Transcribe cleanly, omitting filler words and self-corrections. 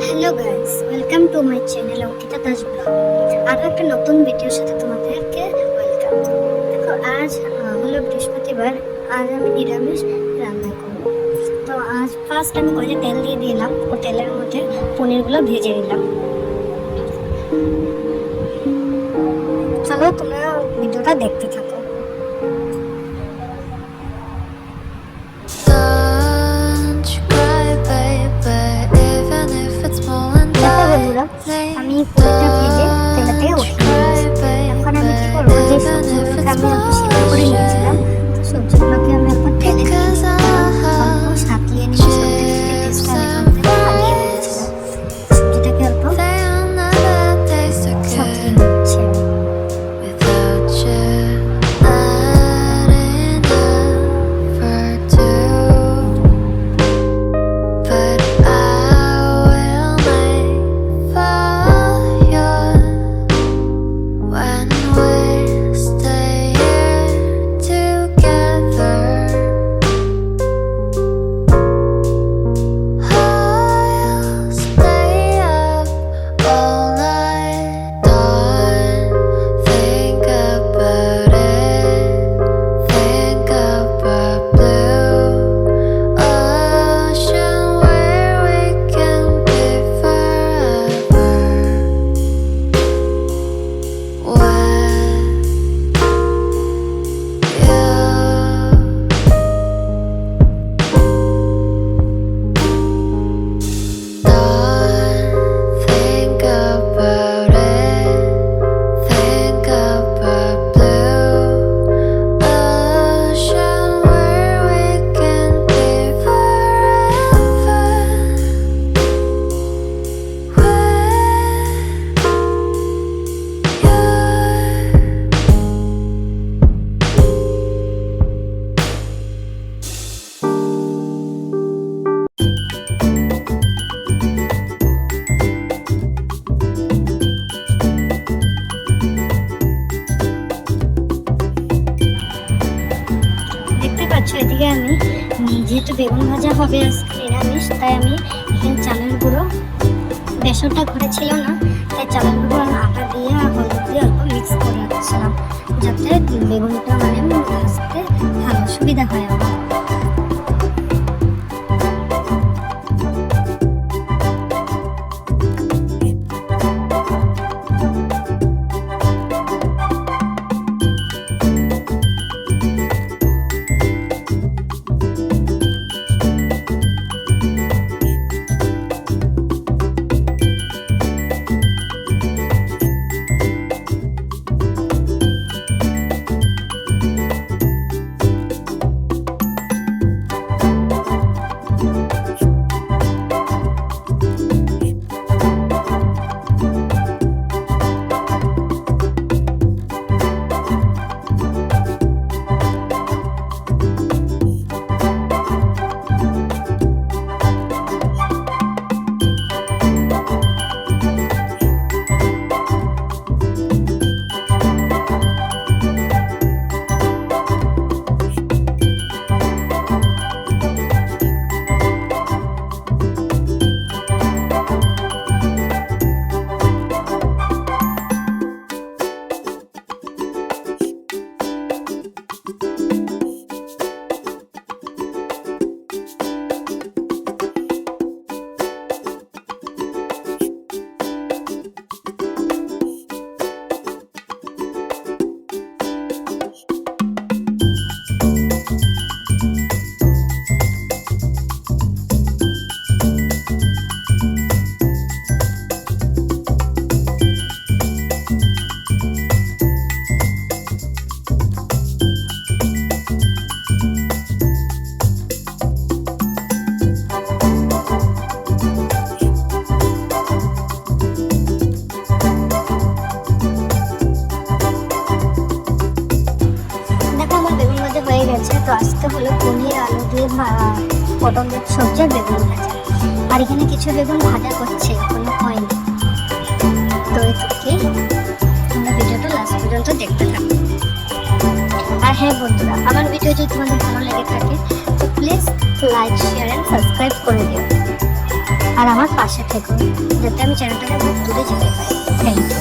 Hello guys, welcome to my channel Ankita Das blog. আরও একটা নতুন ভিডিওর সাথে তোমাদেরকে ওয়েলকাম। দেখো, আজ হলো বৃহস্পতিবার। আজ আমি নিরামিষ রান্না করব। তো আজ ফার্স্ট আমি কড়াইতে তেল দিয়ে দিলাম ও তেলের মধ্যে পনিরগুলো ভেজে নিলাম। চলো তোমরা ভিডিওটা দেখতে থাকো। আমি পনিরটা ভেজে তেল থেকে উঠিয়ে নিয়েছি। এখন আমি কি করবো, যে সবজিগুলোকে আমি সিদ্ধ করে নিয়েছিলাম, তো সবজিগুলোকে আমি এখন তেলে দিয়ে অল্প সাঁতলিয়ে নিয়ে টেস্টটা আমি এখান থেকে আনিয়ে নিয়েছিলাম। সবজিটাকে অল্প সাঁতলিয়ে নিচ্ছি। এদিকে আমি যেহেতু বেগুন ভাজা হবে আজকে নিরামিষ, তাই আমি এখানে চালের গুঁড়ো, বেসনটা ঘরে ছিল না, তাই চালের গুঁড়ো আর আটা দিয়ে হলুদ দিয়ে অল্প মিক্স করে রাখছিলাম, যাতে বেগুনটা ভাজতে ভালো সুবিধা হয় আমার। হয়ে গেছে। তো আজকে হলো পনির, আলু দিয়ে পটল দিয়ে সবজি আর বেগুন ভাজা, আর এখানে কিছু বেগুন ভাজা করছে, এখনো হয়নি। তো এটুকুই, তোমরা ভিডিওটা লাস্ট পর্যন্ত দেখতে থাকো। আর হ্যাঁ বন্ধুরা, আমার ভিডিও যদি তোমাদের ভালো লেগে থাকে তো please like, share and subscribe করে দিও। আর আমার পাশে থেকো, যাতে আমি চ্যানেলটাকে খুব দূরে যেতে পারি। Thank you.